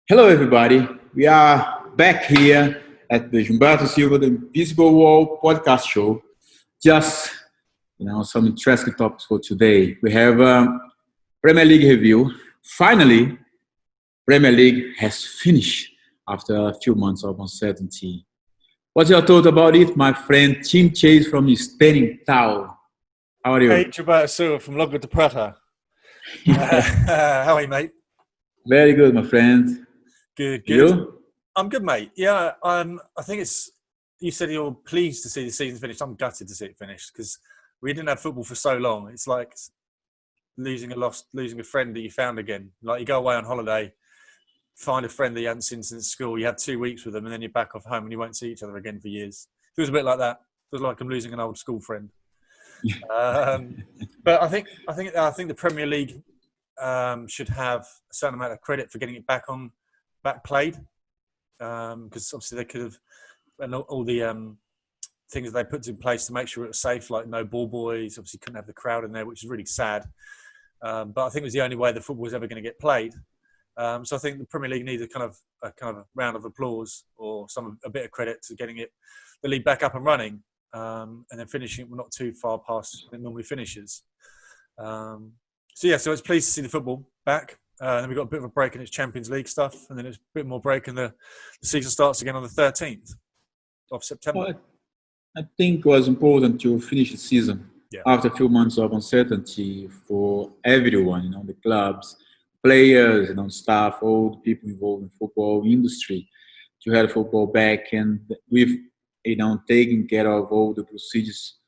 Hello, everybody. We are back here at the Gilberto Silva, the Invisible Wall podcast show. Just, some interesting topics for today. We have Premier League review. Finally, Premier League has finished after a few months of uncertainty. What's your thought about it, my friend Tim Chase from Standing Towel? How are you? Hey, Gilberto Silva from Logger de Prata. How are you, mate? Very good, my friend. Good. You? I'm good, mate. Yeah, I think it's. You said you're pleased to see the season finished. I'm gutted to see it finished because we didn't have football for so long. It's like losing a friend that you found again. Like you go away on holiday, find a friend that you hadn't seen since school. You have 2 weeks with them, and then you're back off home, and you won't see each other again for years. It feels a bit like that. It feels like I'm losing an old school friend. But I think the Premier League should have a certain amount of credit for getting it back played, because obviously they could have, and all the things they put in place to make sure it was safe, like no ball boys. Obviously, couldn't have the crowd in there, which is really sad. But I think it was the only way the football was ever going to get played. So I think the Premier League needs a kind of round of applause or a bit of credit to getting the league back up and running, and then finishing it not too far past it normally finishes. So it's pleased to see the football back. Then we got a bit of a break in its Champions League stuff, and then it's a bit more break, and the season starts again on the 13th of September. Well, I think it was important to finish the season after a few months of uncertainty for everyone, the clubs, players, staff, all the people involved in football industry, to have football back and with, taking care of all the procedures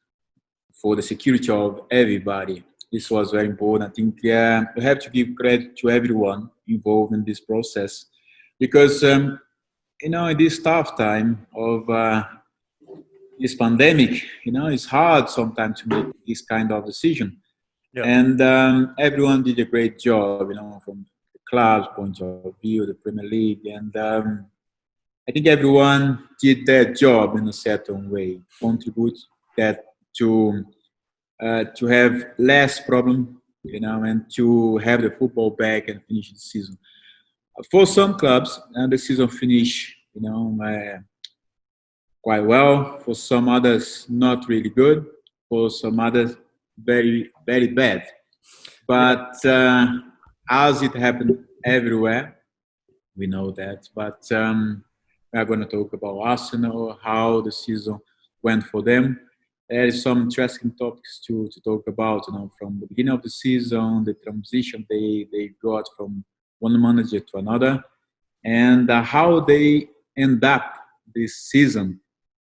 for the security of everybody. This was very important. I think we have to give credit to everyone involved in this process because, in this tough time of this pandemic, it's hard sometimes to make this kind of decision. Yeah. And everyone did a great job, from the club's point of view, the Premier League. And I think everyone did their job in a certain way, contribute that to have less problem, and to have the football back and finish the season. For some clubs, the season finished, quite well. For some others, not really good. For some others, very, very bad. But as it happened everywhere, we know that. But we are going to talk about Arsenal, how the season went for them. There is some interesting topics to talk about, from the beginning of the season, the transition they got from one manager to another, and how they end up this season.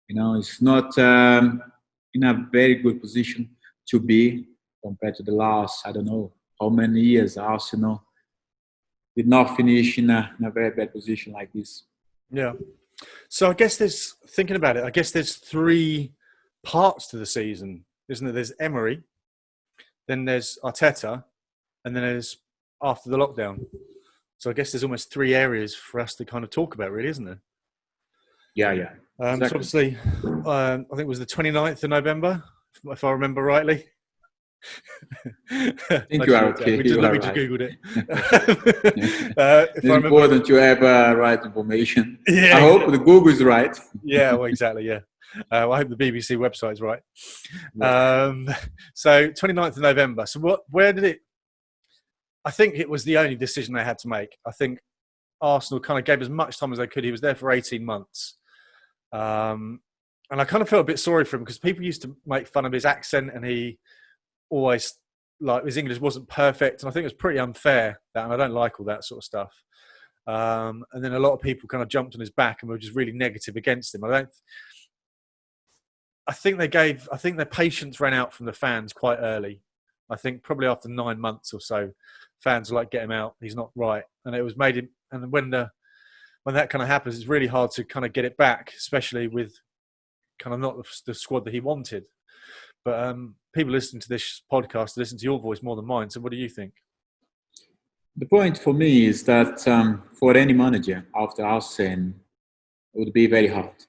It's not in a very good position to be compared to the last, I don't know how many years Arsenal did not finish in a very bad position like this. Yeah. So I guess there's three parts to the season, isn't there? There's Emery, then there's Arteta, and then there's after the lockdown. So I guess there's almost three areas for us to kind of talk about, really, isn't there? Yeah. Exactly. So obviously, I think it was the 29th of November, if I remember rightly. I think you are okay. We just Googled it. It's important to have right information. Yeah, I hope the Google is right. Yeah, well, exactly, yeah. I hope the BBC website is right. So 29th of November. So where did it... I think it was the only decision they had to make. I think Arsenal kind of gave as much time as they could. He was there for 18 months. And I kind of felt a bit sorry for him because people used to make fun of his accent, and he always, his English wasn't perfect. And I think it was pretty unfair, and I don't like all that sort of stuff. And then a lot of people kind of jumped on his back and were just really negative against him. I think their patience ran out from the fans quite early. I think probably after 9 months or so, fans were like, "Get him out. He's not right." And it was made him. And when that kind of happens, it's really hard to kind of get it back, especially with kind of not the squad that he wanted. But people listening to this podcast listen to your voice more than mine. So what do you think? The point for me is that for any manager after Arsene, it would be very hard.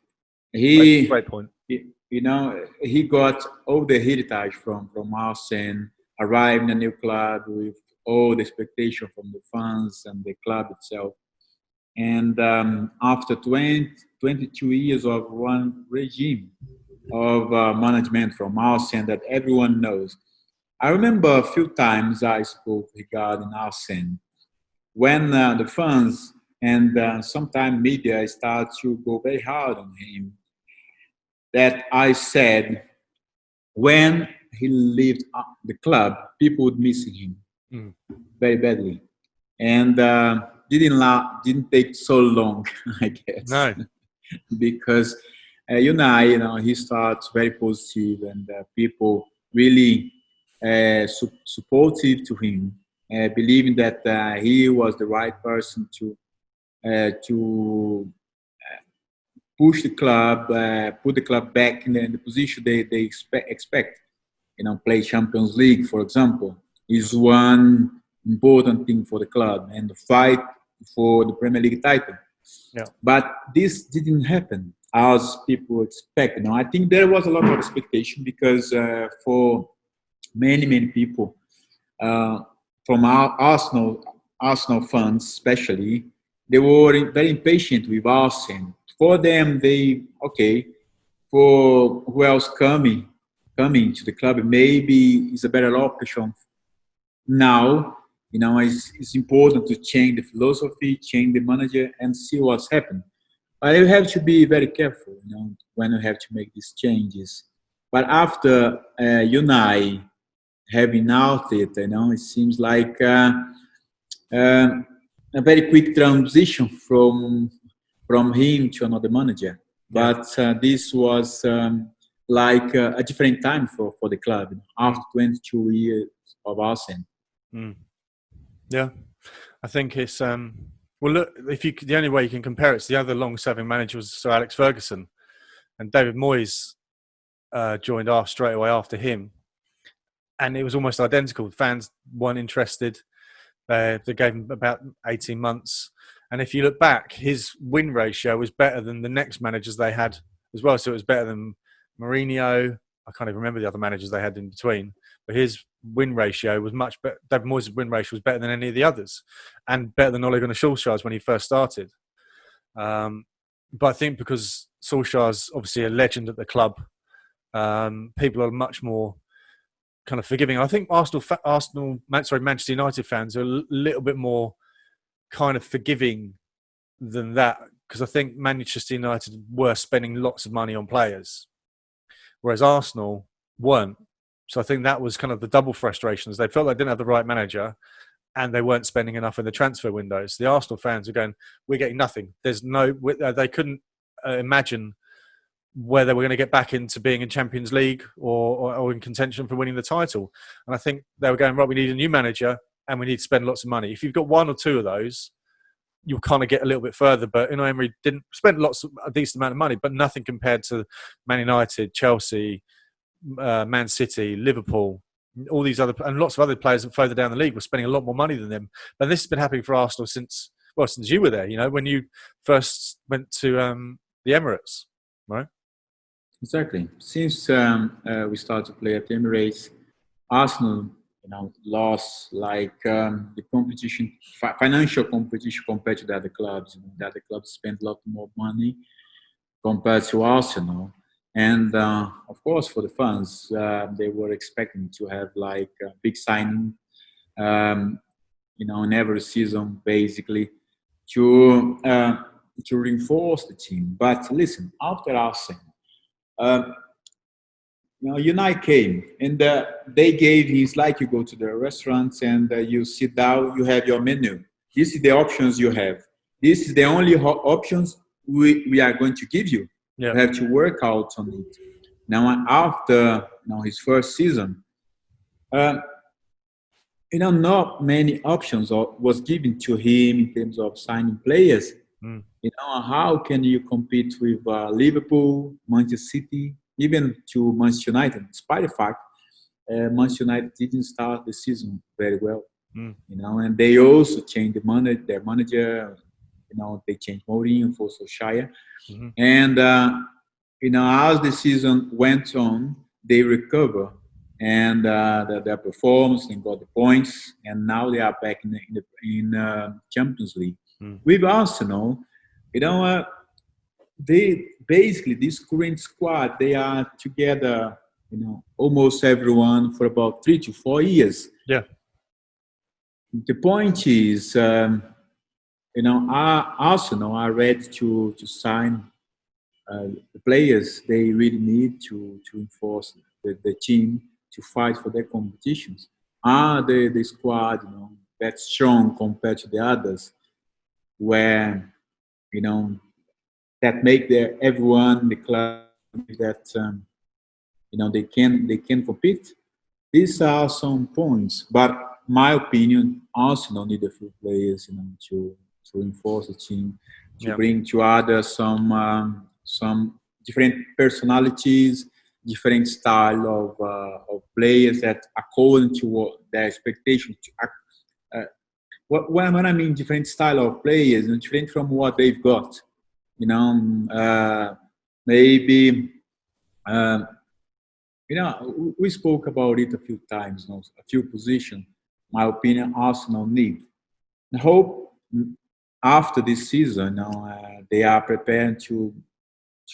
Great point. He got all the heritage from Arsene, arrived in a new club with all the expectation from the fans and the club itself. And after 22 years of one regime of management from Arsene that everyone knows, I remember a few times I spoke regarding Arsene when the fans and sometimes media start to go very hard on him. That I said when he left the club, people would miss him very badly, and didn't take so long, I guess. No. Because he starts very positive, and people really supportive to him, believing that he was the right person to push the club, put the club back in the position they expect. Play Champions League, for example, is one important thing for the club, and the fight for the Premier League title. Yeah. But this didn't happen as people expect. I think there was a lot of expectation because for many people, from our Arsenal fans especially, they were very impatient with Arsene. For them, for who else coming to the club, maybe is a better option now. It's important to change the philosophy, change the manager, and see what's happened. But you have to be very careful, when you have to make these changes. But after Unai having out it, it seems like a very quick transition from him to another manager. But this was like a different time for the club after 22 years of Arsene. Yeah, I think it's well. Look, the only way you can compare it to the other long-serving manager was Sir Alex Ferguson, and David Moyes joined straight away after him, and it was almost identical. Fans weren't interested. They gave him about 18 months, and if you look back, his win ratio was better than the next managers they had as well. So it was better than Mourinho. I can't even remember the other managers they had in between, but his win ratio was much better. David Moyes' win ratio was better than any of the others, and better than Ole Gunnar Solskjaer's when he first started. But I think because Solskjaer's obviously a legend at the club, people are much more kind of forgiving. I think Manchester United fans are a little bit more kind of forgiving than that, because I think Manchester United were spending lots of money on players, whereas Arsenal weren't. So I think that was kind of the double frustrations. They felt they didn't have the right manager, and they weren't spending enough in the transfer windows. The Arsenal fans are going, "We're getting nothing." They couldn't imagine where they were going to get back into being in Champions League or in contention for winning the title. And I think they were going, right, we need a new manager and we need to spend lots of money. If you've got one or two of those, you'll kind of get a little bit further. But Emery didn't spend a decent amount of money, but nothing compared to Man United, Chelsea, Man City, Liverpool, all these other, and lots of other players further down the league were spending a lot more money than them. But this has been happening for Arsenal since you were there, when you first went to the Emirates, right? Exactly. Since we started to play at Emirates, Arsenal, lost like the competition, financial competition compared to the other clubs. The other clubs spent a lot more money compared to Arsenal. And of course, for the fans, they were expecting to have like a big signing, in every season, basically, to reinforce the team. But listen, after Arsenal, Unai came, and they gave his, like, you go to the restaurants and you sit down, you have your menu. This is the options you have. This is the only options we are going to give you. Yeah. You have to work out on it. Now, after his first season, not many options was given to him in terms of signing players. How can you compete with Liverpool, Manchester City, even to Manchester United, despite the fact Manchester United didn't start the season very well. And they also changed their manager. They changed Mourinho for Solskjaer. And as the season went on, they recovered and their performance and got the points, and now they are back in Champions League. With Arsenal, you know, they basically, this current squad, they are together, you know, almost everyone for about 3 to 4 years. Yeah. The point is, you know, Arsenal are ready to sign the players they really need to enforce the team to fight for their competitions. Are the squad, you know, that strong compared to the others, where, you know, that make everyone the club that you know, they can compete. These are some points, but my opinion, Arsenal need a few players, you know, to enforce the team, to bring to others some different personalities, different style of players that according to what their expectations. When I mean different style of players, and different from what they've got, you know, maybe. Um, you know, we spoke about it a few times, you know, a few positions. My opinion, Arsenal need. I hope after this season, you know, they are prepared to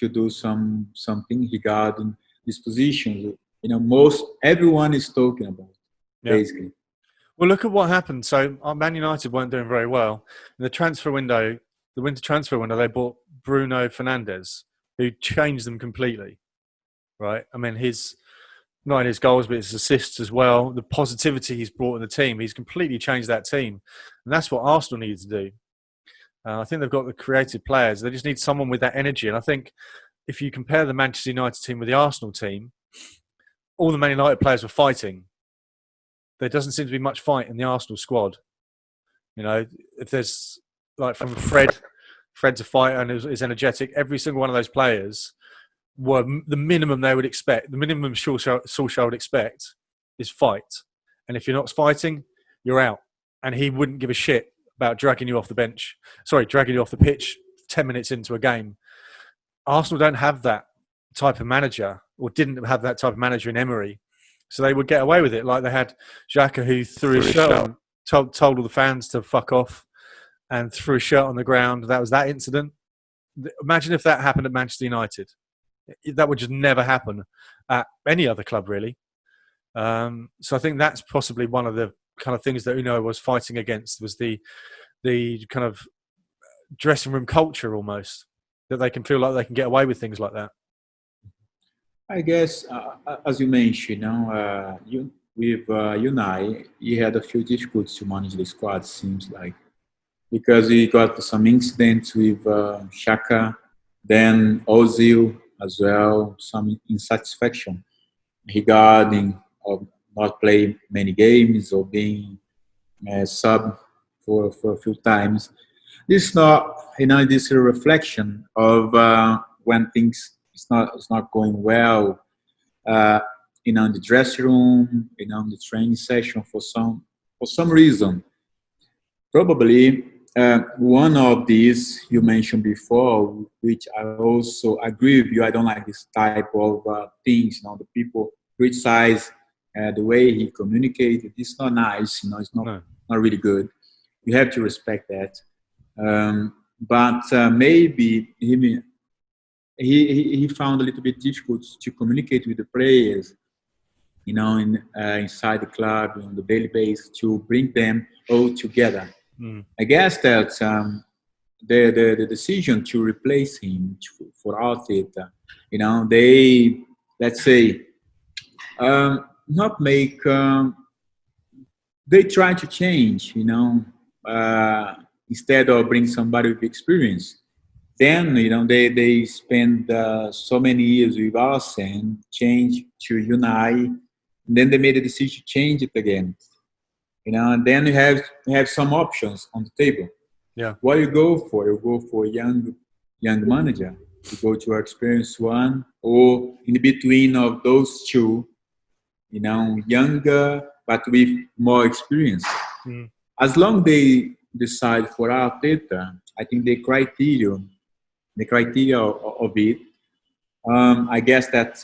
do something regarding these positions. You know, most everyone is talking about basically. Well, look at what happened. So, Man United weren't doing very well in the transfer window. The winter transfer window, they bought Bruno Fernandes, who changed them completely. Right? I mean, not in his goals, but his assists as well. The positivity he's brought in the team, he's completely changed that team, and that's what Arsenal need to do. I think they've got the creative players. They just need someone with that energy. And I think if you compare the Manchester United team with the Arsenal team, all the Man United players were fighting. There doesn't seem to be much fight in the Arsenal squad. You know, if there's like from Fred's a fighter and is energetic. Every single one of those players were the minimum they would expect. The minimum Solskjaer would expect is fight. And if you're not fighting, you're out. And he wouldn't give a shit about dragging you off the pitch 10 minutes into a game. Arsenal don't have that type of manager, or didn't have that type of manager in Emery. So they would get away with it. Like they had Xhaka, who threw his shirt on, told all the fans to fuck off and threw his shirt on the ground. That was that incident. Imagine if that happened at Manchester United. That would just never happen at any other club, really. So I think that's possibly one of the kind of things that Uno was fighting against, was the kind of dressing room culture almost, that they can feel like they can get away with things like that. I guess, as you mentioned, with Unai, he had a few difficulties to manage the squad, seems like, because he got some incidents with Xhaka, then Ozil as well, some insatisfaction regarding of not playing many games or being sub for a few times. This is not, you know, this is a reflection of when things it's not going well, you know, in the dressing room, you know, in the training session for some reason. Probably one of these you mentioned before, which I also agree with you. I don't like this type of things. You know, the people criticize the way he communicated. It's not nice. You know, it's not really good. You have to respect that. But maybe he found a little bit difficult to communicate with the players, you know, inside the club on the daily basis, to bring them all together. I guess that the decision to replace him for Arteta, you know, they, let's say, not make, they try to change, you know, instead of bring somebody with experience. Then, you know, they spend so many years with us and change to Unai. And then they made a decision to change it again. You know, and then you have some options on the table. Yeah. What you go for? You go for a young manager. You go to an experienced one, or in between of those two, you know, younger but with more experience. As long they decide for Arteta, I think the criteria of it, I guess that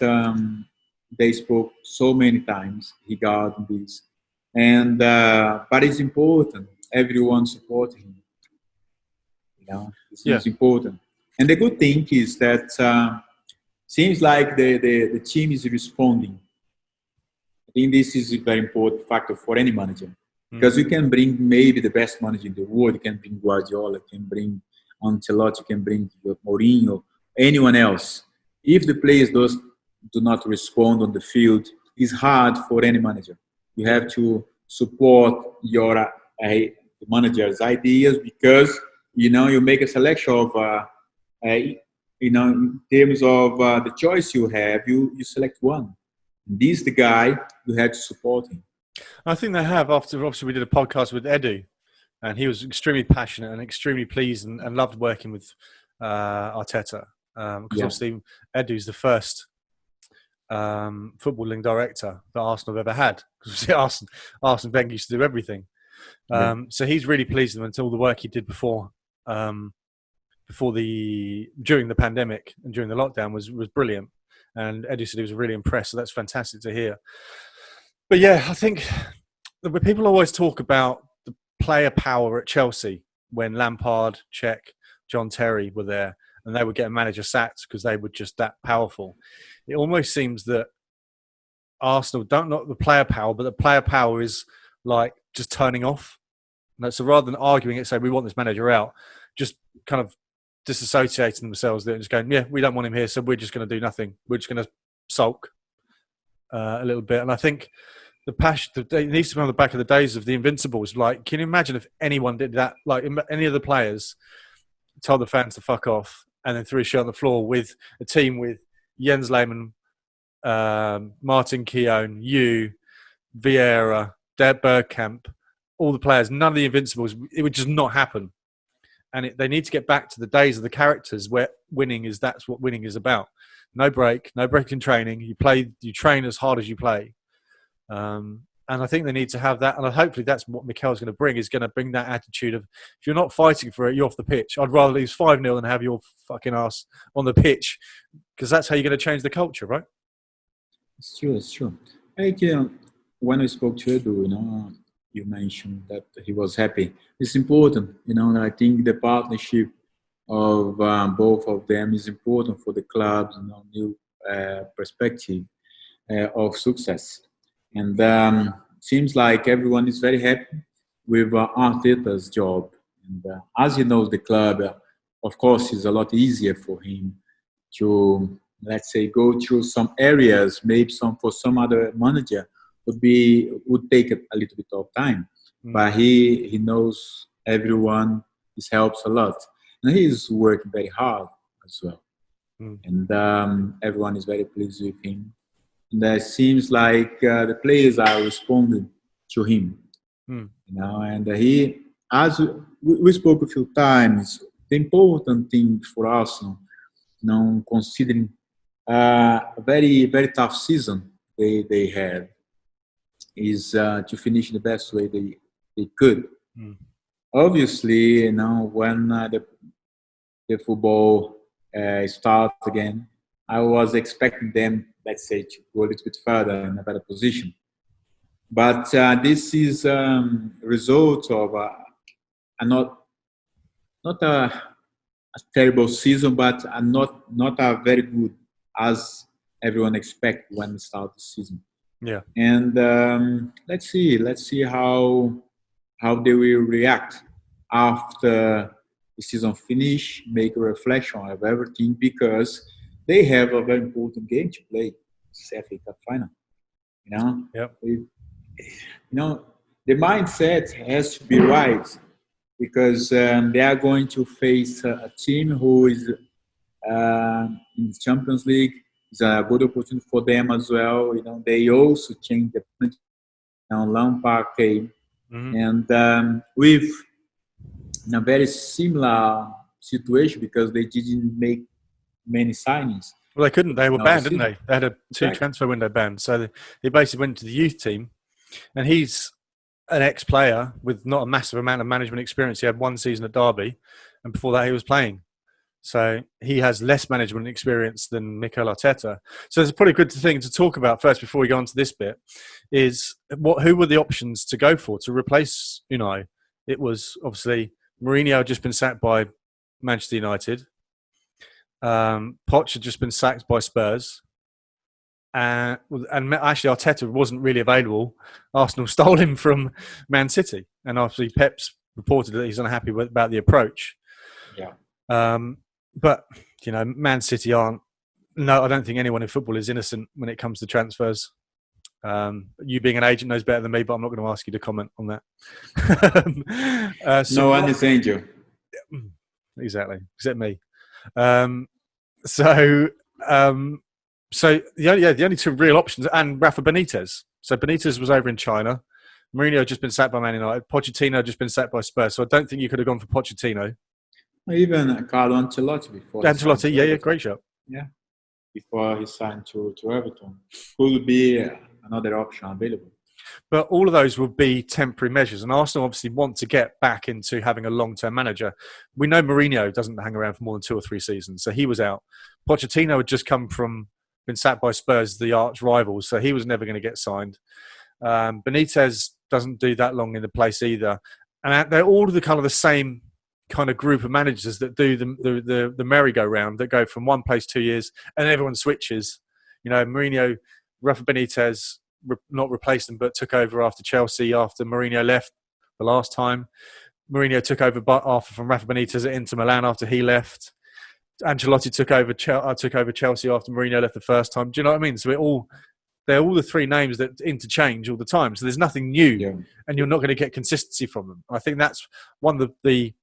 they spoke so many times regarding this, and but it's important everyone supporting him. This is important. And the good thing is that seems like the team is responding. I think this is a very important factor for any manager, because you can bring maybe the best manager in the world. You can bring Guardiola, you can bring Ancelotti, you can bring Mourinho, anyone else. If the players do not respond on the field, it's hard for any manager. You have to support your manager's ideas, because you make a selection of in terms of the choice you have, you select one. This is the guy you have to support him. I think they have. After obviously we did a podcast with Edu, and he was extremally passionate and extremely pleased and loved working with Arteta, because obviously Edu's the first footballing director that Arsenal have ever had. Because Arsene Wenger used to do everything. So he's really pleased with him until the work he did during the pandemic and during the lockdown was brilliant. And Edu said he was really impressed. So that's fantastic to hear. But yeah, I think people always talk about the player power at Chelsea when Lampard, Cech, John Terry were there, and they would get a manager sacked because they were just that powerful. It almost seems that Arsenal don't not the player power, but the player power is like just turning off. So rather than arguing it, say we want this manager out, just kind of disassociating themselves there and just going, yeah, we don't want him here, so we're just going to do nothing. We're just going to sulk a little bit. And I think the passion, it needs to be on the back of the days of the Invincibles. Like, can you imagine if anyone did that? Like, any of the players told the fans to fuck off and then threw shit on the floor with a team with Jens Lehmann, Martin Keown, Vieira, Deb Bergkamp, all the players, none of the Invincibles, it would just not happen. And they need to get back to the days of the characters where that's what winning is about. No break in training. You train as hard as you play. And I think they need to have that. And hopefully that's what Mikel's going to bring, is going to bring that attitude of, if you're not fighting for it, you're off the pitch. I'd rather lose 5-0 than have your fucking ass on the pitch, because that's how you're going to change the culture, right? It's true. Like, when I spoke to Edu, you mentioned that he was happy. It's important, I think the partnership of both of them is important for the club's new perspective of success. And seems like everyone is very happy with Arteta's job. And as he knows the club, of course, it's a lot easier for him to, let's say, go through some areas, maybe for some other manager would take a little bit of time. But he knows everyone. This helps a lot. And he's working very hard as well. And everyone is very pleased with him. And it seems like the players are responding to him. And he, as we spoke a few times, the important thing for us, considering a very, very tough season they had, is to finish the best way they could. Obviously, when the football starts again, I was expecting them, let's say, to go a little bit further in a better position. But this is a result of not a terrible season, but not a very good as everyone expects when we start the season. Yeah. And let's see how they will react after the season finish, make a reflection of everything, because they have a very important game to play, FA Cup final. Yep. The mindset has to be right, because they are going to face a team who is in the Champions League. It's a good opportunity for them as well. They also changed the plan. Lampard came, and with a very similar situation, because they didn't make many signings. Well, they couldn't. They were banned, didn't they? They had a transfer window ban. So they basically went to the youth team, and he's an ex-player with not a massive amount of management experience. He had one season at Derby, and before that he was playing. So he has less management experience than Mikel Arteta. So it's probably a good thing to talk about first before we go on to this bit, is who were the options to go for to replace Unai? It was obviously Mourinho had just been sacked by Manchester United. Poch had just been sacked by Spurs. And actually, Arteta wasn't really available. Arsenal stole him from Man City. And obviously, Pep's reported that he's unhappy about the approach. Yeah. But, Man City aren't. No, I don't think anyone in football is innocent when it comes to transfers. You being an agent knows better than me, but I'm not going to ask you to comment on that. No one is angel. Exactly, except me. So the only two real options, and Rafa Benitez. So Benitez was over in China. Mourinho had just been sacked by Man United. Pochettino had just been sacked by Spurs. So I don't think you could have gone for Pochettino. Even Carlo Ancelotti before. Ancelotti, yeah, great shot. Yeah, before he signed to Everton. Could be another option available. But all of those will be temporary measures. And Arsenal obviously want to get back into having a long-term manager. We know Mourinho doesn't hang around for more than 2 or 3 seasons. So he was out. Pochettino had just been sacked by Spurs, the arch rivals. So he was never going to get signed. Benitez doesn't do that long in the place either. And they're all the same kind of group of managers that do the merry-go-round that go from one place 2 years and everyone switches. Mourinho, Rafa Benitez, not replaced him, but took over after Chelsea after Mourinho left the last time. Mourinho took over from Rafa Benitez at Inter Milan after he left. Ancelotti took over Chelsea after Mourinho left the first time. Do you know what I mean? So they're all the 3 names that interchange all the time. So there's nothing new, and you're not going to get consistency from them. I think that's one of the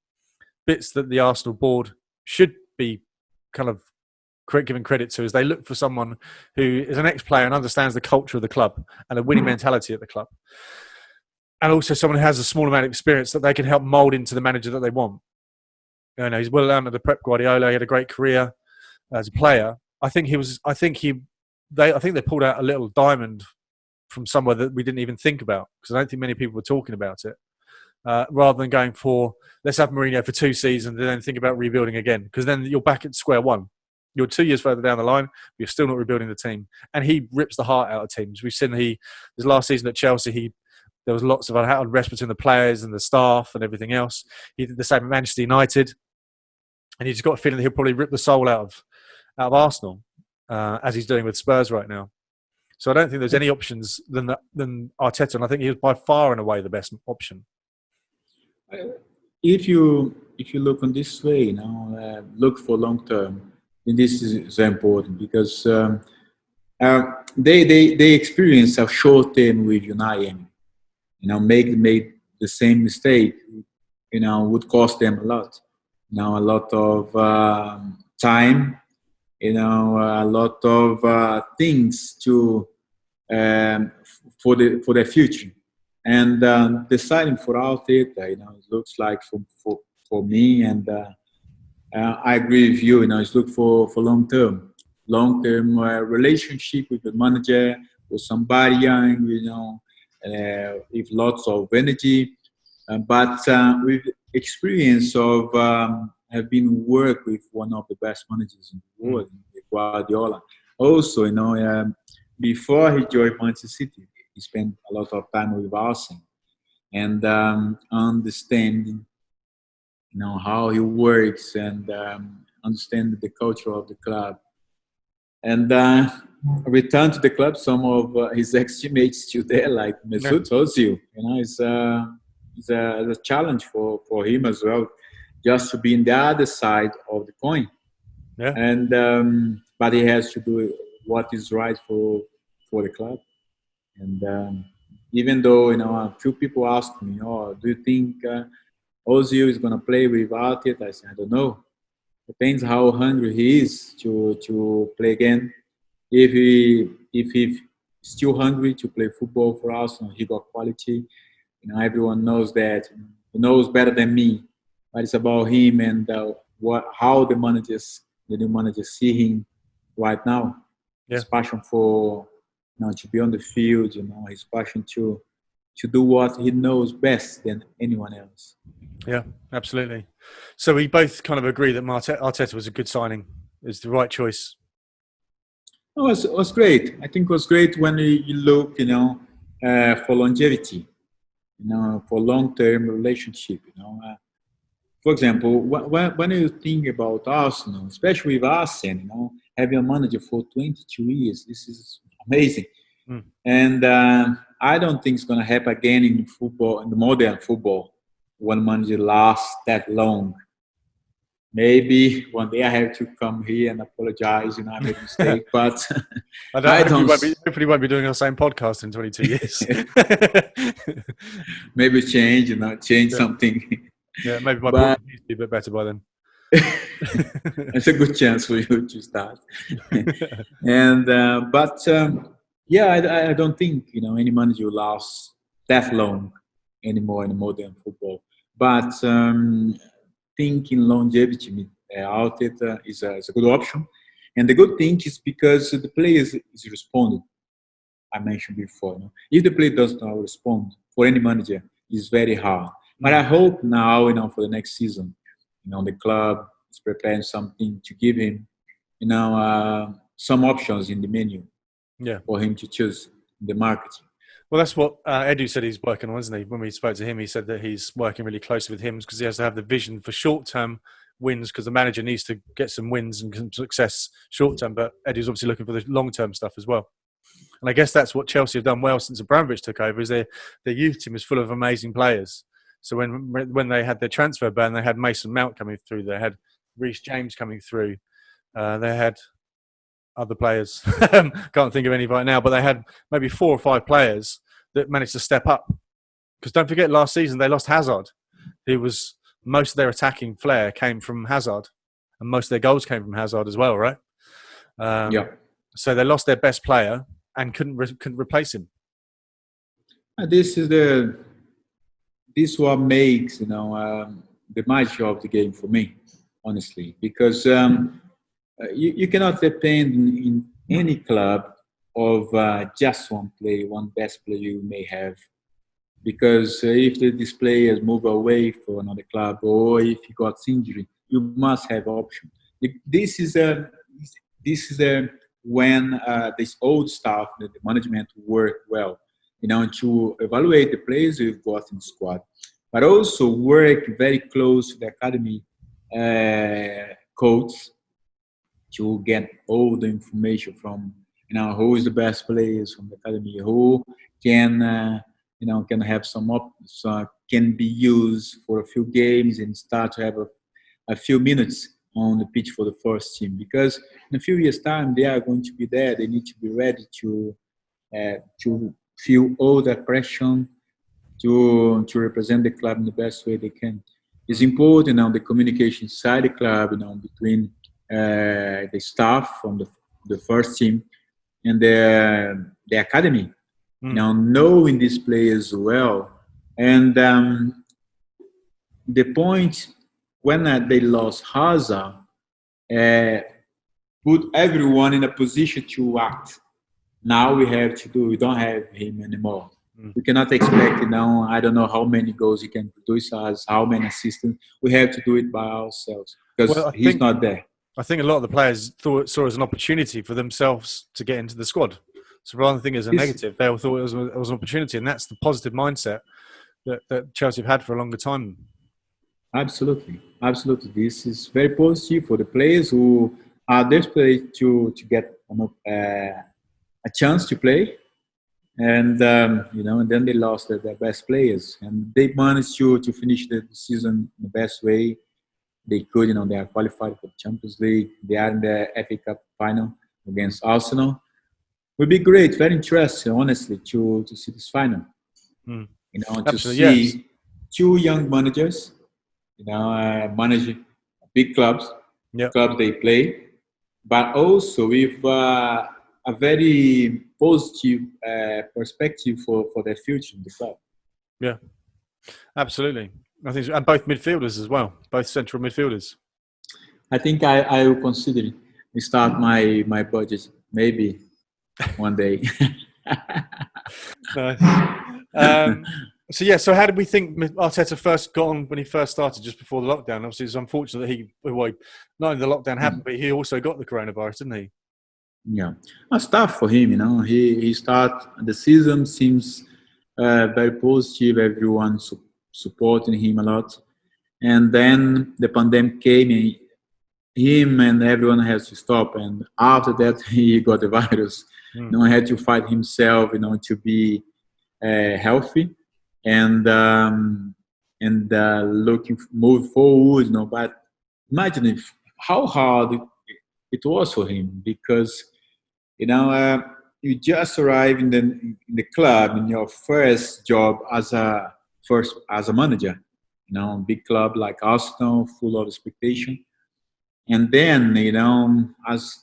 bits that the Arsenal board should be kind of giving credit to, is they look for someone who is an ex-player and understands the culture of the club and a winning mentality at the club. And also someone who has a small amount of experience that they can help mould into the manager that they want. He's well known under Pep Guardiola. He had a great career as a player. I think they pulled out a little diamond from somewhere that we didn't even think about, because I don't think many people were talking about it. Rather than going for, let's have Mourinho for 2 seasons and then think about rebuilding again, because then you're back at square one. You're 2 years further down the line, but you're still not rebuilding the team. And he rips the heart out of teams. We've seen his last season at Chelsea, there was lots of unrest between the players and the staff and everything else. He did the same at Manchester United. And you just got a feeling that he'll probably rip the soul out of Arsenal, as he's doing with Spurs right now. So I don't think there's any options than Arteta, and I think he was by far and away the best option. If you look on this way, look for long term, then this is important, because they experience a short term with United. Make the same mistake, would cost them a lot. A lot of time, a lot of things to for their future. And deciding for Arteta, it looks like for me, and I agree with you. It's look for long term relationship with the manager, with somebody young, with lots of energy, but with experience of have been work with one of the best managers in the world, Guardiola. Also, before he joined Manchester City, he spent a lot of time with Arsenal, and understanding, how he works, and understand the culture of the club, and return to the club. Some of his ex-teammates still there, like Mesut Ozil. It's a challenge for him as well, just to be in the other side of the coin. Yeah. And but he has to do what is right for the club. And even though a few people ask me, "Oh, do you think Ozil is going to play with Arteta?" I said, "I don't know. Depends how hungry he is to play again. If he's still hungry to play football for us, he got quality. Everyone knows that. He knows better than me. But it's about him and how the new managers see him right now. Yeah. His passion for to be on the field. His passion to do what he knows best than anyone else." Yeah, absolutely. So we both kind of agree that Arteta was a good signing. It's the right choice. Oh, it was great. I think it was great when you look, for longevity, for long-term relationship. for example, when you think about Arsenal, especially with Arsene, having a manager for 22 years, this is amazing. Mm. And I don't think it's going to happen again in football, in the modern football, one manager lasts that long. Maybe one day I have to come here and apologize, I made a mistake, but I don't. Hopefully, won't be doing our same podcast in 22 years. Maybe change, something. Yeah, maybe my Portuguese will be a bit better by then. It's a good chance for you to start. And I don't think any manager will last that long anymore in modern football. But thinking longevity out it is a good option. And the good thing is because the player is responding. I mentioned before. If the player does not respond for any manager, it's very hard. But I hope now, for the next season, the club is preparing something to give him, some options in the menu for him to choose in the marketing. Well, that's what Edu said he's working on, isn't he? When we spoke to him, he said that he's working really closely with him because he has to have the vision for short-term wins because the manager needs to get some wins and some success short-term, but Edu's obviously looking for the long-term stuff as well. And I guess that's what Chelsea have done well since Abramovich took over, is their youth team is full of amazing players. So when they had their transfer ban, they had Mason Mount coming through, they had Reece James coming through, they had other players, can't think of any right now, but they had maybe 4 or 5 players that managed to step up. Because don't forget, last season they lost Hazard. Most of their attacking flair came from Hazard, and most of their goals came from Hazard as well, right? So they lost their best player and couldn't replace him. This what makes the magic of the game for me, honestly, because you cannot depend in any club of just one player, one best player you may have, because if these players move away for another club or if he got injury, you must have option. This is when this old staff, the management work well, to evaluate the players we've got in the squad, but also work very close to the academy coach to get all the information from, who is the best players from the academy, who can, can have some can be used for a few games and start to have a few minutes on the pitch for the first team. Because in a few years' time, they are going to be there. They need to be ready to feel all that pressure to represent the club in the best way they can. It's important the communication inside the club, between the staff from the first team and the academy, knowing these players well. And the point when they lost Hazard, put everyone in a position to act. Now we don't have him anymore. We cannot expect, I don't know how many goals he can produce us, how many assists. We have to do it by ourselves because he's not there. I think a lot of the players saw it as an opportunity for themselves to get into the squad. So rather than think it as a negative, they all thought it was an opportunity, and that's the positive mindset that Chelsea have had for a longer time. Absolutely. This is very positive for the players who are desperate to get a chance to play, and and then they lost their best players, and they managed to finish the season in the best way they could. They are qualified for the Champions League. They are in the FA Cup final against Arsenal. Would be great, very interesting, honestly, to see this final. To see 2 young managers, managing big clubs, clubs they play, but also with a very positive perspective for their future in the club. Yeah, absolutely. I think, and both midfielders as well, both central midfielders. I think I will consider start my budget maybe one day. Nice. So how did we think Arteta first got on when he first started, just before the lockdown? Obviously, it's unfortunate that not only the lockdown happened, but he also got the coronavirus, didn't he? Yeah, it's tough for him. He the season seems very positive. Everyone supporting him a lot, And then the pandemic came, and him and everyone has to stop. And after that, he got the virus. He had to fight himself, to be healthy and move forward. But imagine how hard it was for him, because you just arrived in the club in your first job as a manager. Big club like Arsenal, full of expectation. And then, as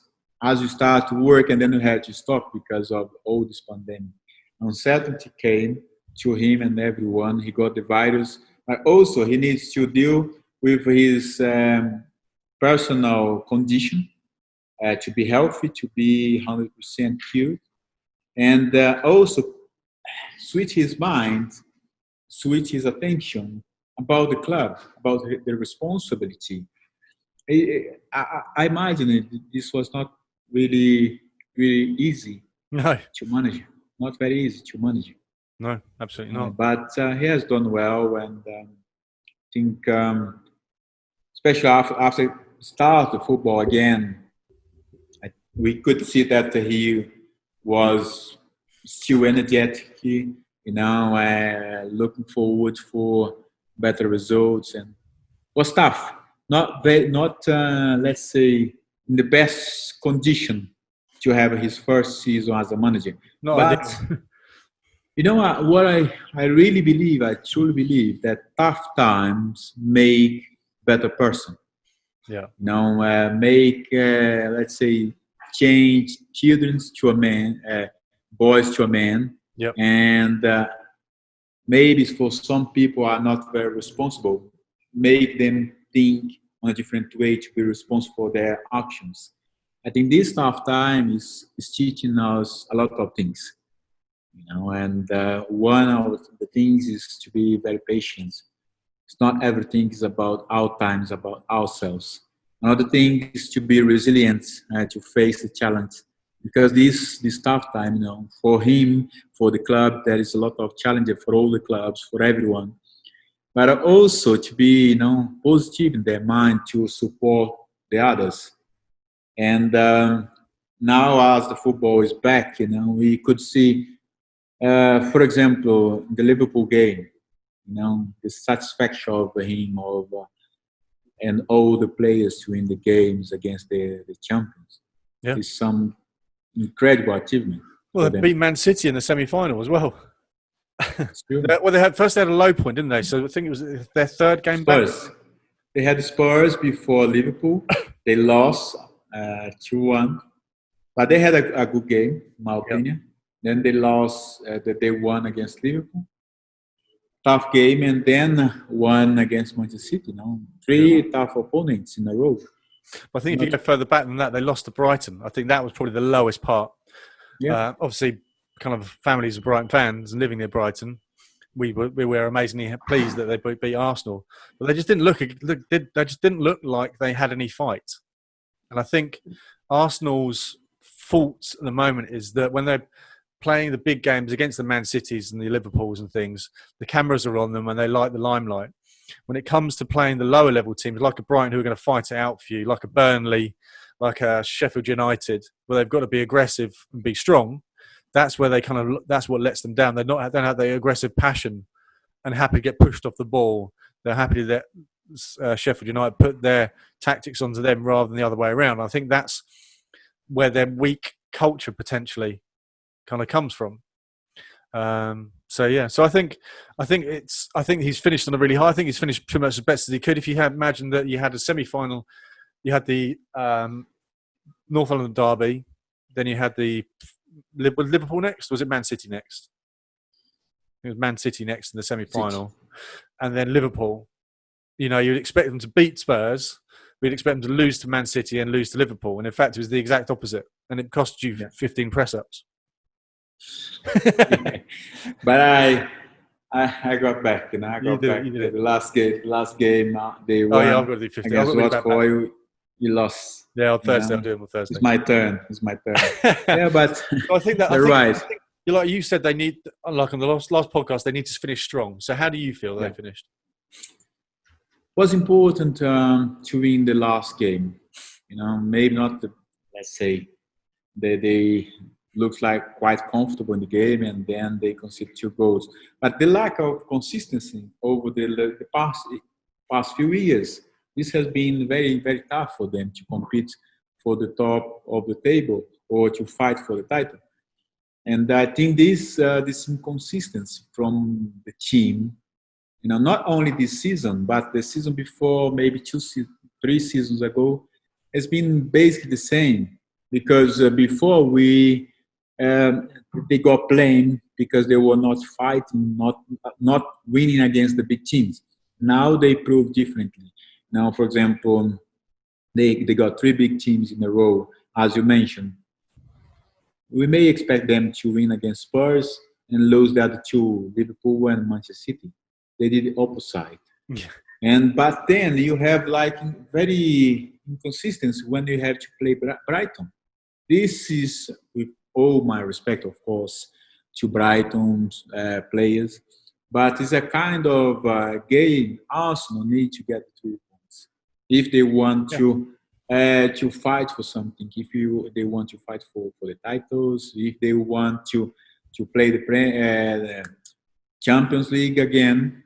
you start to work, and then you had to stop because of all this pandemic. Uncertainty came to him and everyone. He got the virus, but also he needs to deal with his personal condition, to be healthy, to be 100% cured, and also switch his mind, switch his attention about the club, about the responsibility. I imagine this was not really easy to manage. Not very easy to manage. No, absolutely not. But he has done well, and I think, especially after start the football again, we could see that he was still energetic, looking forward for better results, and was tough. Not let's say in the best condition to have his first season as a manager. No, but what I really believe, I truly believe that tough times make better person. Yeah. Make let's say change children to a man, boys to a man. Yep. And maybe for some people are not very responsible, make them think on a different way to be responsible for their actions. I think this tough time is teaching us a lot of things, and one of the things is to be very patient. It's not everything is about our time, it's about ourselves. Another thing is to be resilient, to face the challenge, because this tough time, for him, for the club, there is a lot of challenges for all the clubs, for everyone. But also to be, positive in their mind, to support the others. And now, as the football is back, we could see, for example, the Liverpool game, the satisfaction of him, and all the players to win the games against the champions. Yeah. It's some incredible achievement. Well, they beat Man City in the semi-final as well. Well, they had a low point, didn't they? So I think it was their third game Spurs. back. They had Spurs before Liverpool. They lost 2-1, but they had a good game, in my opinion. Then they lost. They won against Liverpool. Tough game, and then won against Manchester City. 3 tough opponents in a row. I think if you go further back than that, they lost to Brighton. I think that was probably the lowest part. Yeah. Obviously, kind of families of Brighton fans and living near Brighton, we were amazingly pleased that they beat Arsenal, but they just didn't look like they had any fight. And I think Arsenal's fault at the moment is that when they're playing the big games against the Man Cities and the Liverpools and things, the cameras are on them and they like the limelight. When it comes to playing the lower level teams, like a Brighton who are going to fight it out for you, like a Burnley, like a Sheffield United, where they've got to be aggressive and be strong, that's where that's what lets them down. They don't have the aggressive passion and happy to get pushed off the ball. They're happy that Sheffield United put their tactics onto them rather than the other way around. I think that's where their weak culture potentially kind of comes from. So I think he's finished on a really high. I think he's finished pretty much as best as he could. If you had imagined that you had a semi-final, you had the North London derby, then you had the Liverpool next. Was it Man City next? It was Man City next in the semi-final, and then Liverpool. You'd expect them to beat Spurs. We'd expect them to lose to Man City and lose to Liverpool, and in fact, it was the exact opposite, and it cost you 15 press-ups. But I got back, I got back. The last game, they won. Oh yeah, I've got to do 50. Against Watford, you lost. Yeah, on Thursday. I'll do it on Thursday. It's my turn. Yeah, but I think that you're right. Like you said, they need, like on the last podcast, they need to finish strong. So how do you feel they finished? was important to win the last game. Maybe not let's say they looks like quite comfortable in the game, and then they concede 2 goals. But the lack of consistency over the past few years, this has been very, very tough for them to compete for the top of the table or to fight for the title. And I think this inconsistency from the team, not only this season, but the season before, maybe 3 seasons ago, has been basically the same. Because before they got blamed because they were not fighting, not winning against the big teams. Now they prove differently. Now, for example, they got 3 big teams in a row, as you mentioned. We may expect them to win against Spurs and lose the other 2, Liverpool and Manchester City. They did the opposite. Yeah. But then you have like very inconsistency when you have to play Brighton. This is, with all my respect, of course, to Brighton's players, but it's a kind of game Arsenal need to get 3 points if they want to fight for something. If they want to fight for the titles, if they want to play the Champions League again,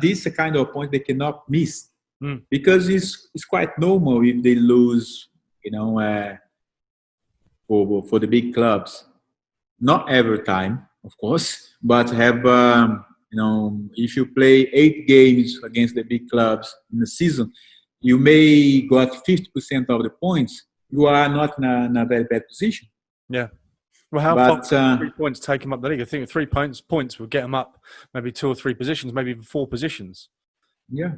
this is a kind of point they cannot miss because it's quite normal if they lose, for the big clubs. Not every time, of course, but have, if you play 8 games against the big clubs in the season, you may got 50% of the points. You are not in a very bad position. Yeah. Well, how far 3 points take them up the league? I think 3 points will get them up maybe 2 or 3 positions, maybe even 4 positions. Yeah.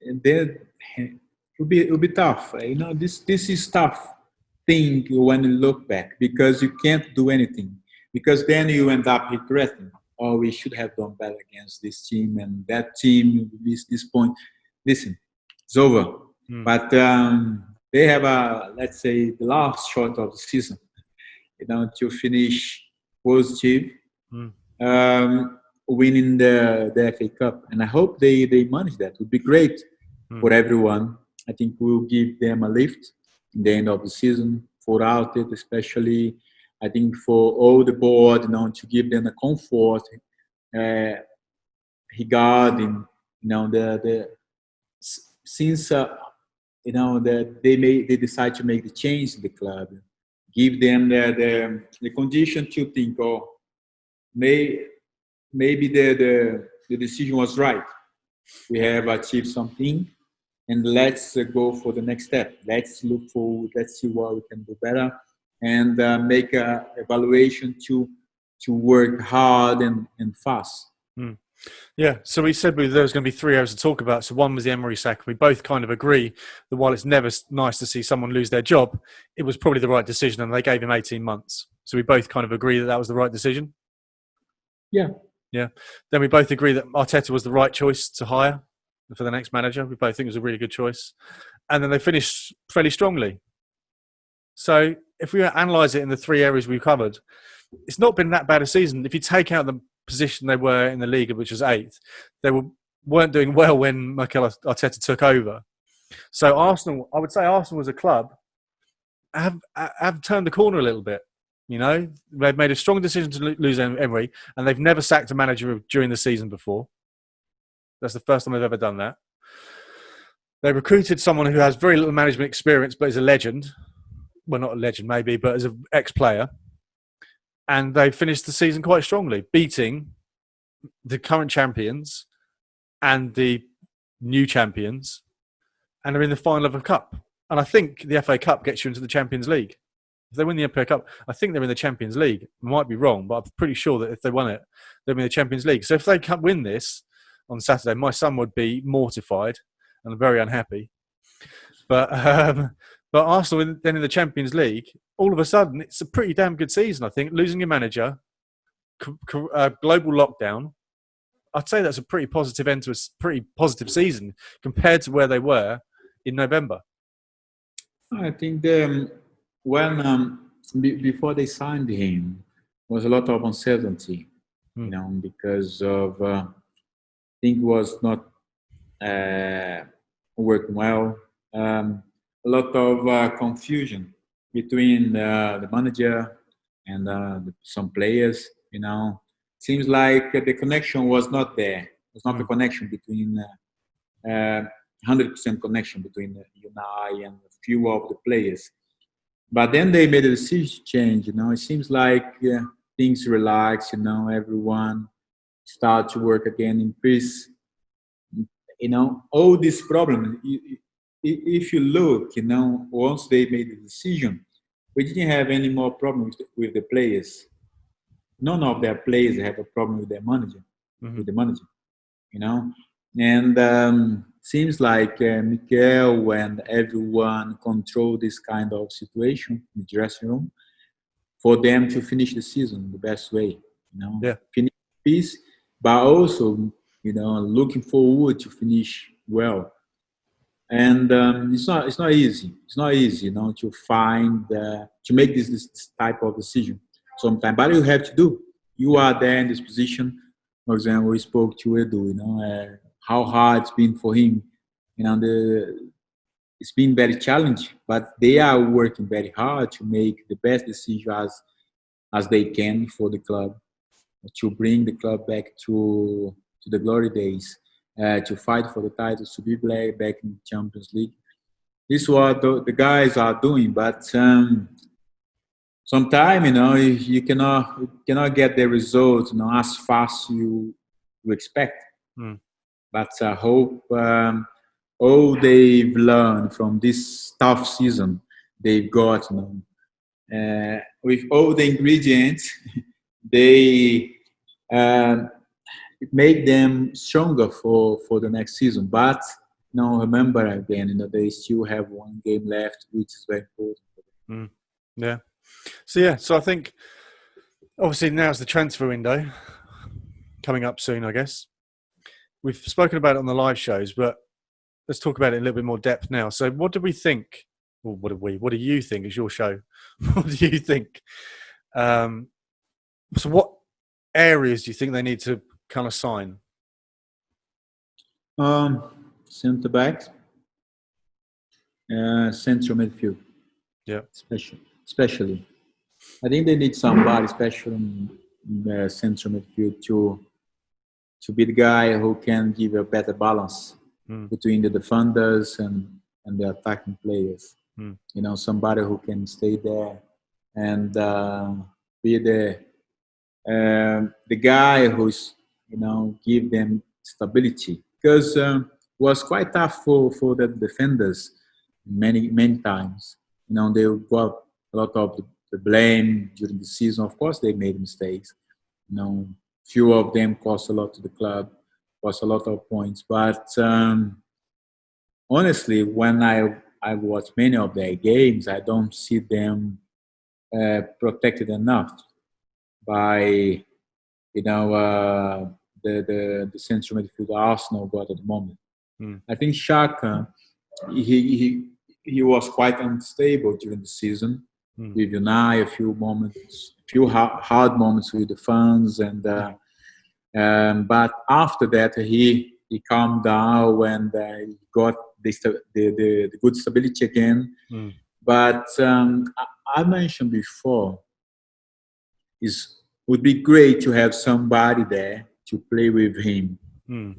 And then it will be tough. This is tough thing when you look back, because you can't do anything, because then you end up regretting, we should have done better against this team, and that team missed this point. Listen, it's over. But they have let's say the last shot of the season, to finish positive, winning the FA Cup, and I hope they manage that. It would be great for everyone. I think we'll give them a lift in the end of the season, for United especially. I think for all the board, to give them a comfort regarding, since that they decide to make the change in the club, give them the condition to think, maybe the decision was right. We have achieved something. And let's go for the next step. Let's see what we can do better, and make an evaluation to work hard and fast. Yeah, so we said there was going to be 3 areas to talk about. So one was the Emery sack. We both kind of agree that while it's never nice to see someone lose their job, it was probably the right decision, and they gave him 18 months. So we both kind of agree that was the right decision? Yeah. Yeah. Then we both agree that Arteta was the right choice to hire for the next manager. We both think it was a really good choice. And then they finished fairly strongly. So if we analyse it in the 3 areas we've covered, it's not been that bad a season. If you take out the position they were in the league, which was 8th, they weren't doing well when Mikel Arteta took over. So Arsenal, I would say Arsenal as a club have turned the corner a little bit. They've made a strong decision to lose Emery, and they've never sacked a manager during the season before. That's the first time they've ever done that. They recruited someone who has very little management experience, but is a legend. Well, not a legend maybe, but as an ex-player. And they finished the season quite strongly, beating the current champions and the new champions. And they're in the final of a cup. And I think the FA Cup gets you into the Champions League. If they win the FA Cup, I think they're in the Champions League. I might be wrong, but I'm pretty sure that if they won it, they'll be in the Champions League. So if they can't win this on Saturday, my son would be mortified and very unhappy. But Arsenal then in the Champions League, all of a sudden, it's a pretty damn good season, I think. Losing your manager, global lockdown, I'd say that's a pretty positive end to a pretty positive season compared to where they were in November. I think when before they signed him, was a lot of uncertainty, because of I think it was not working well. A lot of confusion between the manager and some players. Seems like the connection was not there. There's not a connection between 100% connection between Unai and a few of the players. But then they made a decision change. It seems like things relax. Everyone start to work again in peace. All these problems. If you look, once they made the decision, we didn't have any more problems with the players. None of their players have a problem with their manager, with the manager, And seems like Mikel and everyone control this kind of situation in the dressing room for them to finish the season the best way, finish peace, but also, looking forward to finish well. And it's not easy. It's not easy, to find to make this type of decision sometimes. But you have to do. You are there in this position. For example, we spoke to Edu. How hard it's been for him. It's been very challenging. But they are working very hard to make the best decision as they can for the club, to bring the club back to the glory days. To fight for the titles, to be back in the Champions League. This is what the guys are doing, but sometimes you cannot get the results as fast you expect. But I hope all they've learned from this tough season they've got, with all the ingredients, they. It make them stronger for the next season. But remember again, they still have one game left, which is very important. Yeah. So I think obviously now's the transfer window coming up soon, I guess. We've spoken about it on the live shows, but let's talk about it in a little bit more depth now. So what do we think? Or what do you think? It's your show. What do you think? So what areas do you think they need to kind of sign? Centre back, central midfield. Yeah, especially. I think they need somebody special in the central midfield to be the guy who can give a better balance between the defenders and the attacking players. Somebody who can stay there and be the guy who's give them stability, because it was quite tough for the defenders many times. They got a lot of the blame during the season. Of course, they made mistakes. Few of them cost a lot to the club, cost a lot of points. But honestly, when I watch many of their games, I don't see them protected enough by the central midfield Arsenal got at the moment. I think Xhaka, he was quite unstable during the season with Unai, a few hard moments with the fans, and but after that he calmed down and he got the good stability again. But I mentioned before, would be great to have somebody there to play with him,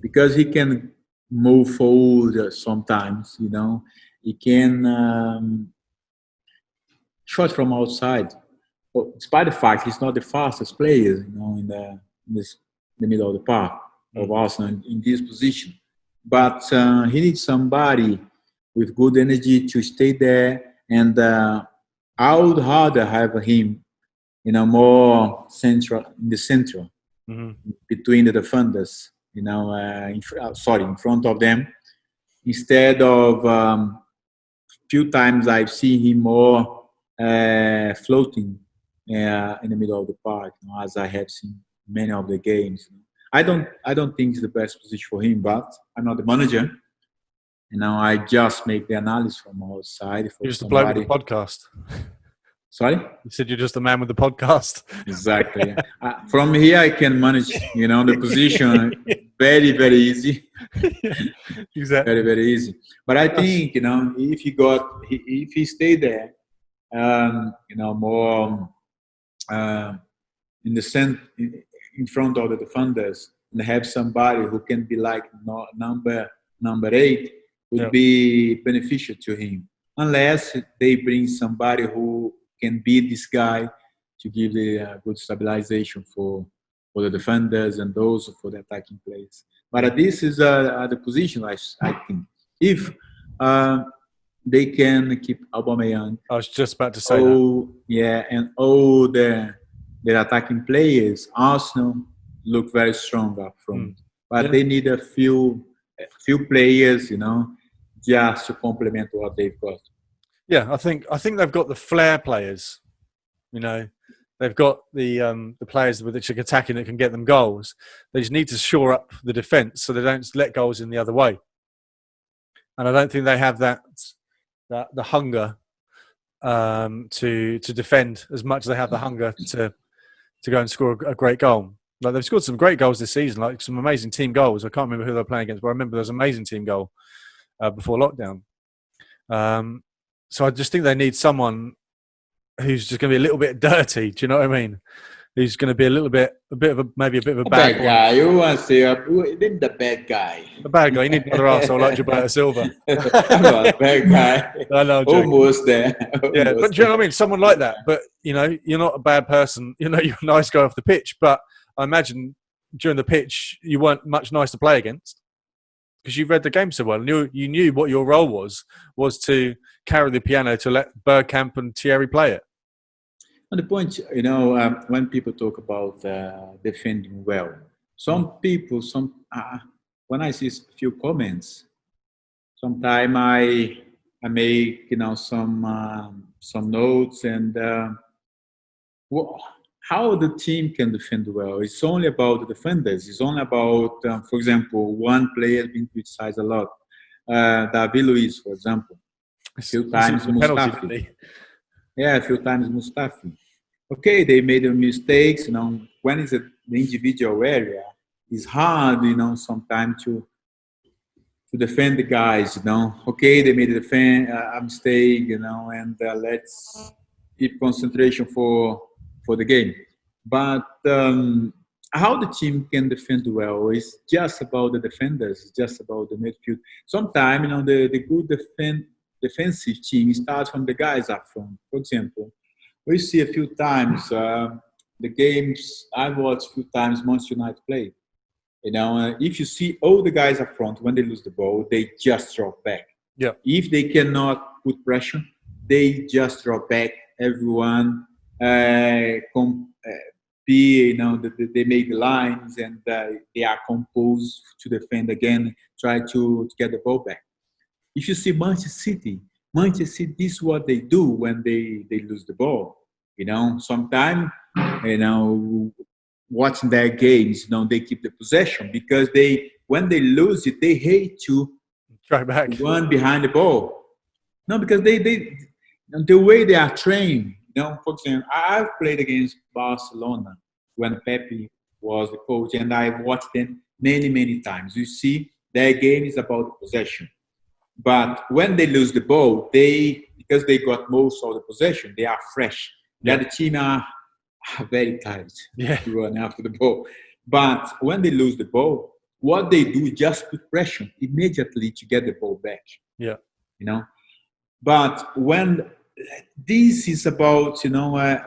because he can move forward sometimes. He can shot from outside. But despite the fact he's not the fastest player, in the middle of the park of Arsenal in this position, but he needs somebody with good energy to stay there, and I would rather have him more central, in the center, between the defenders, in front of them, instead of few times I've seen him more floating in the middle of the park, as I have seen many of the games. I don't think it's the best position for him, but I'm not the manager. I just make the analysis from outside. You're just a bloke with the podcast. Sorry? You said you're just a man with the podcast. Exactly. From here, I can manage, the position very, very easy. Yeah, exactly. Very, very easy. But I think, if he stayed there, more in the center, in front of the defenders, and have somebody who can be like number 8 would be beneficial to him. Unless they bring somebody who can be this guy to give the good stabilization for the defenders and those for the attacking players. But this is the position I think. If they can keep Aubameyang. I was just about to say that. Yeah, and all the attacking players, Arsenal look very strong up front. But they need a few players, just to complement what they've got. Yeah, I think they've got the flair players. They've got the players which are attacking that can get them goals. They just need to shore up the defence so they don't let goals in the other way. And I don't think they have the hunger to defend as much as they have the hunger to go and score a great goal. Like they've scored some great goals this season, like some amazing team goals. I can't remember who they're playing against, but I remember there was an amazing team goal before lockdown. So I just think they need someone who's just going to be a little bit dirty. Do you know what I mean? Who's going to be maybe a bit of a bad guy. You want to say the bad guy? A bad guy. You need another arsehole like Gilberto Silva. A bad guy. I know, almost there. Yeah, but do you know what I mean? Someone like that. But you're not a bad person. You're a nice guy off the pitch. But I imagine during the pitch you weren't much nice to play against because you read the game so well. And you knew what your role was to carry the piano to let Bergkamp and Thierry play it. On the point, when people talk about defending well, when I see a few comments, sometimes I make some notes and how the team can defend well. It's only about the defenders. It's only about, for example, one player has been criticized a lot, David Luiz, for example. A few times Mustafi. Yeah, a few times Mustafi. Okay, they made mistakes. When it's the individual area, it's hard, sometimes to defend the guys. Okay, they made a mistake, and let's keep concentration for the game. But how the team can defend well is just about the defenders. It's just about the midfield. Sometimes, the good defensive team starts from the guys up front. For example, we see a few times the games I've watched a few times Manchester United play. If you see all the guys up front, when they lose the ball, they just drop back. Yeah. If they cannot put pressure, they just drop back. Everyone they make the lines and they are composed to defend again, try to get the ball back. If you see Manchester City, this is what they do when they lose the ball. Sometimes, watching their games, they keep the possession because when they lose it, they hate to try back, run behind the ball. No, because they the way they are trained. For example, I've played against Barcelona when Pepe was the coach, and I've watched them many, many times. You see, their game is about the possession. But when they lose the ball, because they got most of the possession, they are fresh. The other team are very tired to run after the ball. But when they lose the ball, what they do is just put pressure immediately to get the ball back. Yeah. But when this is about,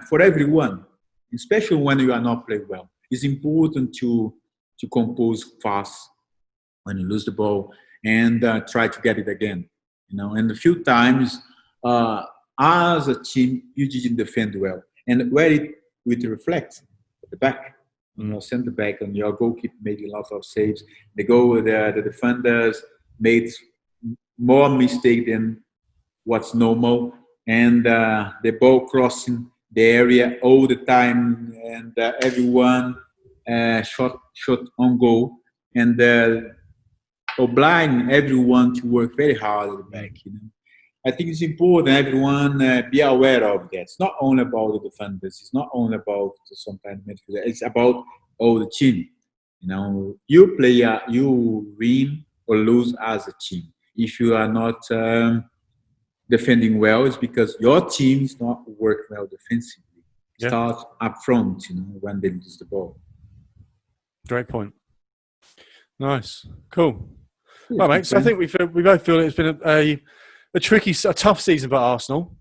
for everyone, especially when you are not playing well, it's important to compose fast when you lose the ball and try to get it again. And a few times, as a team, you didn't defend well. And where it reflects at the back, center back, and your goalkeeper made a lot of saves. The defenders made more mistake than what's normal, and the ball crossing the area all the time, and everyone shot on goal, and obliging everyone to work very hard at the back. I think it's important everyone be aware of that. It's not only about the defenders. It's not only about some kind of midfielder. It's about all the team. You know, you play, you win or lose as a team. If you are not defending well, it's because your team is not working well defensively. Yeah. Start up front, you know, when they lose the ball. Great point. Nice. Cool. Yeah, Well, mate, so I think we both feel it's been a tough season for Arsenal,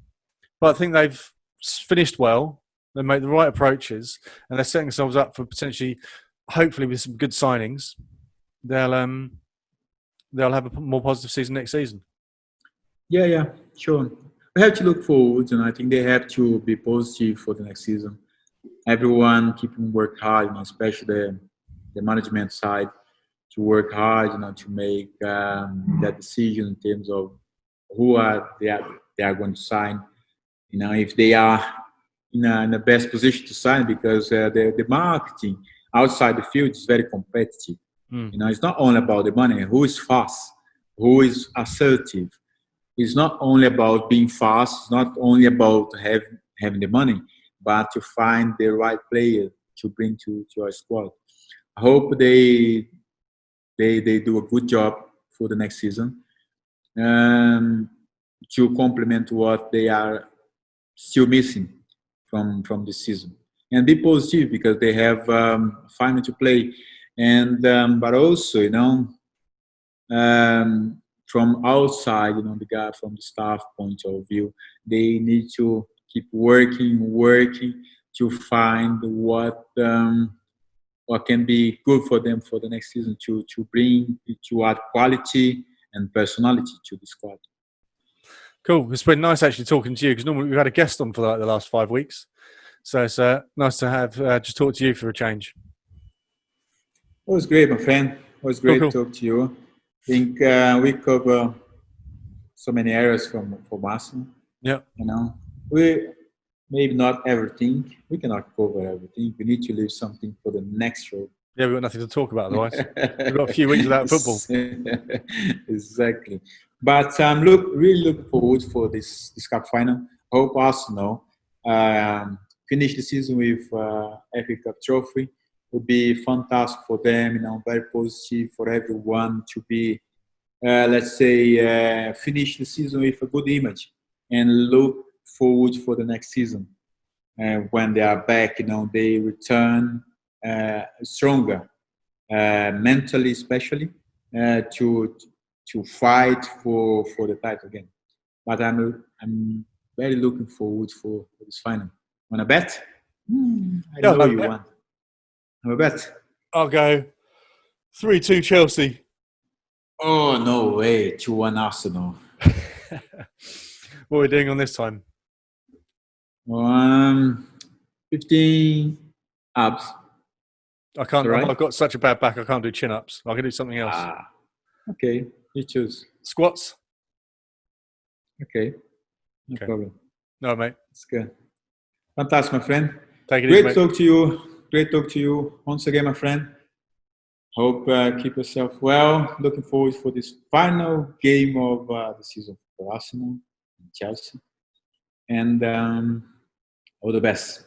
but I think they've finished well. They made the right approaches, and they're setting themselves up for potentially, hopefully, with some good signings, they'll have a more positive season next season. Yeah, sure. We have to look forward, and I think they have to be positive for the next season. Everyone keeping work hard, you know, especially the management side, to work hard, you know, to make that decision in terms of who they are going to sign. You know, if they are in the best position to sign, because the marketing outside the field is very competitive. You know, it's not only about the money. Who is fast? Who is assertive? It's not only about being fast. It's not only about having the money, but to find the right player to bring to your squad. I hope they do a good job for the next season, to complement what they are still missing from this season, and be positive because they have final to play, and but also, you know, from outside, you know, the guy from the staff point of view, they need to keep working to find what can be good for them for the next season, to add quality and personality to the squad. Cool. It's been nice actually talking to you, because normally we've had a guest on for like the last 5 weeks. So it's nice to have just talk to you for a change. It was great, my friend. It was great to talk to you. I think we cover so many areas from Arsenal. Yeah. You know, we maybe not everything. We cannot cover everything. We need to leave something for the next show. Yeah, we've got nothing to talk about otherwise. We've got a few weeks without football. Exactly. But really looking forward for this cup final. Hope Arsenal finish the season with FA Cup trophy. Would be fantastic for them. You know, very positive for everyone to be, let's say, finish the season with a good image and look forward for the next season. When they are back, you know, they return stronger, mentally, especially to fight for the title again. But I'm very looking forward for this final. Wanna bet? I know you want. Have a bet. I'll go 3-2 Chelsea. Oh, no way. 2-1 Arsenal. What are we doing on this time? 15 abs. I can't. Right? I've got such a bad back. I can't do chin ups. I can do something else. Okay. You choose. Squats. Okay. No problem. No, mate. It's good. Fantastic, my friend. Take it Great easy, talk to you. Great talk to you once again, my friend. Hope keep yourself well. Looking forward for this final game of the season for Arsenal and Chelsea. And all the best.